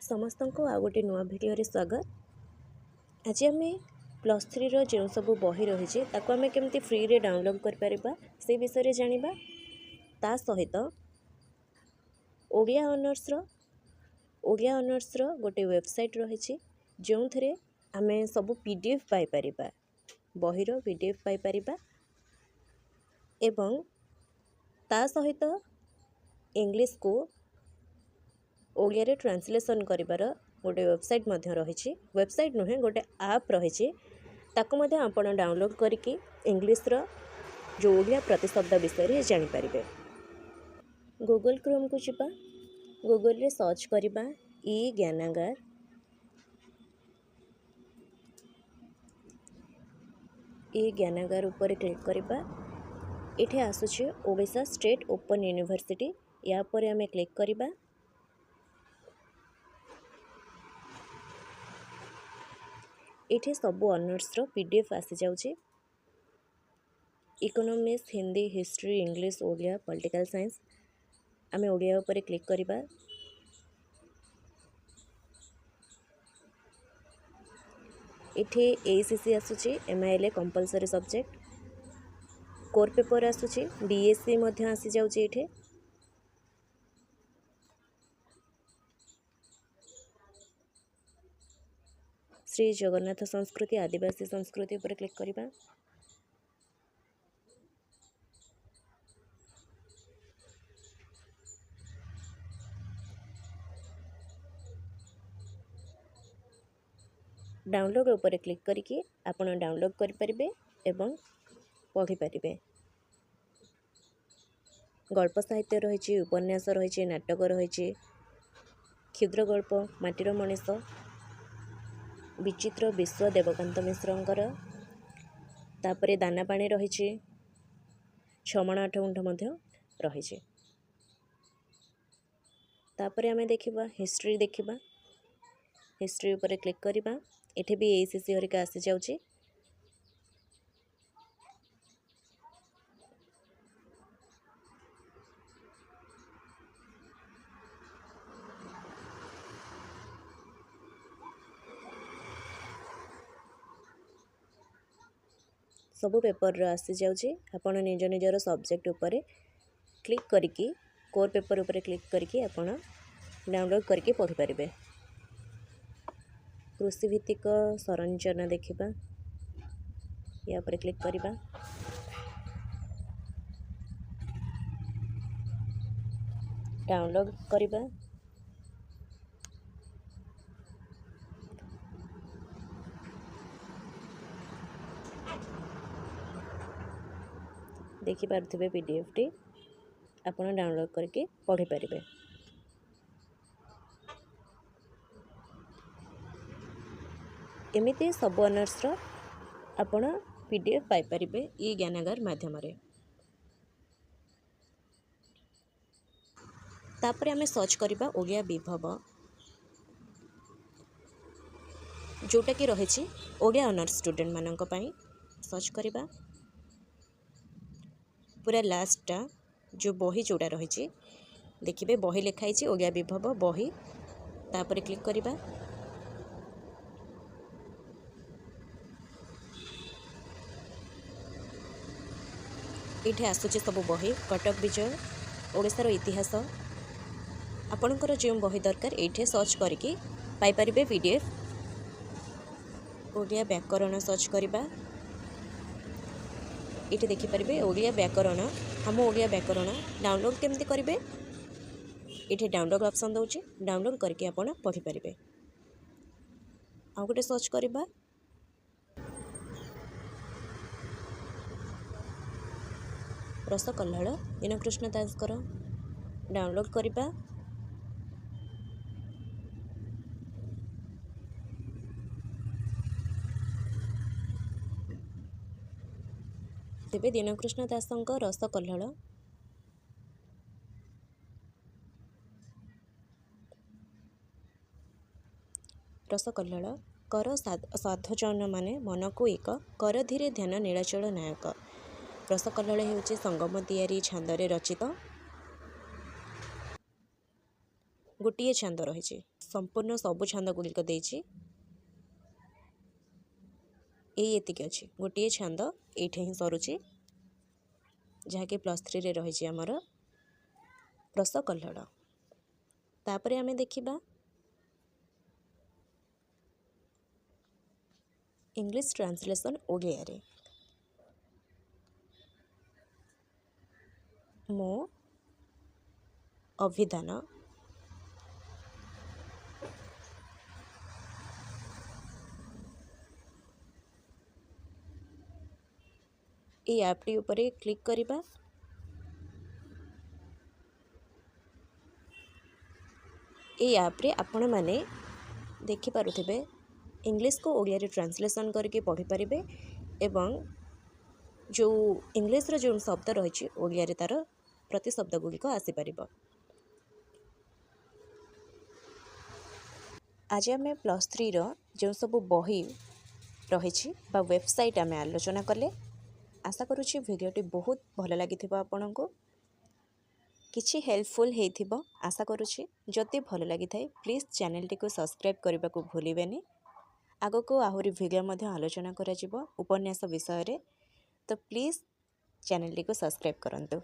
समस्त को आ गोटे नुआ भिडियो स्वागत। आज आम +3 जो सब बही रही आम केमती फ्री रे डाउनलोड कर से विषय जानिबा। ता सहित ओडिया ऑनर्स गोटे वेबसाइट रही जो थे आम सब पीडीएफ पाई बहीर पीडीएफ पाई एवं ता सहित इंग्लिश को ओडिया रे ट्रांसलेशन करिबार गोटे वेबसाइट मध्य रही। वेबसाइट नुहे गोटे आप रही ताकू मध्य आपण डाउनलोड करके इंग्लिश रो जो ओडिया प्रतिशब्द विषय जानि परिबे। गूगल क्रोम को जिबा, गूगल रे सर्च करिबा ई ज्ञानागार। ई ज्ञानागार ऊपर क्लिक करिबा। इठे आसुचे ओडिशा स्टेट ओपन यूनिवर्सिटी। या पर आमे क्लिक करिबा। इठे सबू ऑनर्स रो पीडीएफ आसी जाउची। Economics, Hindi, history, English, Odia, political science. आमे ओडिया ऊपर क्लिक करिबा। इठे एसीसी आसुची, MIL compulsory subject, core paper आसुची, डीएससी मध्य आसी जाउची। इठे श्री जगन्नाथ संस्कृति, आदिवासी संस्कृति पर क्लिक करिबा। डाउनलोड ऊपर क्लिक करके आपण डाउनलोड करि परिबे एवं पढ़ी परिबे। गल्प साहित्य रही, उपन्यास रही, नाटक रही, क्षुद्र गल्प, माटीर मनीष, विचित्र विश्व देवकांत मिश्रंकर, तापरे दाना पानी रही, छमाण आठ गुंठ मध्य रही। तापरे आमे देखिबा हिस्ट्री देखिबा। हिस्ट्री ऊपर क्लिक करिबा। एठे भी एसीसी हरिका आसी जाउची। सबु पेपर रो आसी जाउची। आपण निज निजर सब्जेक्ट ऊपर क्लिक करके कोर पेपर ऊपर क्लिक करके आपण डाउनलोड करके पढ़ी परिबे। कृषि भित्तिक संरचना देखिबा। या पर क्लिक करिबा। डाउनलोड करिबा। देखि पारथिबे पीडीएफ टी आपण डाउनलोड करके पढ़ी परिबे। एमिति सब ऑनर्स रो आपण पीडीएफ पाई परिबे ई ज्ञानागार माध्यम रे। तापरे आमे सर्च करिबा ओडिया विभव जोटा कि रही ओडिया ऑनर्स स्टूडेंट मानक पई। सर्च करिबा। पूरा लास्टा जो बही जोड़ा रही देखिए बही लिखाई ओडिया विभव बही। तापरे क्लिक करिबा। इठे आसुची सब बही कटक विजय, ओडिशार इतिहास। आपणकर जो बही दरकार ये सर्च करके पाई परिबे पीडीएफ। ओडिया व्याकरण सर्च करिबा। ये देखिपारे ओडिया व्याकरण। हम ओडिया व्याकरण डाउनलोड केमती करेंगे ये डाउनलोड ऑप्शन दौर डाउनलोड करके आप पढ़ी पारे। आउ गोटे सर्च करवा रस कल्हाड़ दीनकृष्ण दासकर डाउनलोड करवा। तेबे दीनकृष्ण दासଙ୍କ रस कल्हाड़ कर साधुजन माने मन को एक कर धीरे ध्यान नीलाचल नायक। रस कल्हाड़ हेउची संगम तियारी छांदरे रचित गोटे छांद रही संपूर्ण सबु छांद गुड़िक देती अच्छी गोटे छांद ये ही सरुची जहाँकि +3 रही आमर रस कल्हड़। तापर आम देखा इंग्लिश ट्रांसलेशन ओडिया रे मो अभिधान ये ऐपटी उपरे क्लिक करिबा। ये ऐप्रे आपण माने देखि पारुथिबे इंग्लिश को ओडिया रे ट्रांसलेशन करके पढ़ी पारिबे एवं जो इंग्लिश रो जो शब्द रही ओडिया रे तार प्रति शब्द गुड़िक आसी पारिबो। आज आम +3 रो जो सब बही रही वेबसाइट आम आलोचना कले। आशा करुँची भिडियोटी बहुत भल लगी आपण को किछि हेल्पफुल हेइथिबो आशा करुँची। जदि भल लगी थाए प्लीज चैनल टी को सब्सक्राइब करने को भूलिबेनी। आगो को आहुरी भिडियो मध्य आलोचना करा जिवो उपन्यास विषय रे, तो प्लीज चैनल टी को सब्सक्राइब करंतु।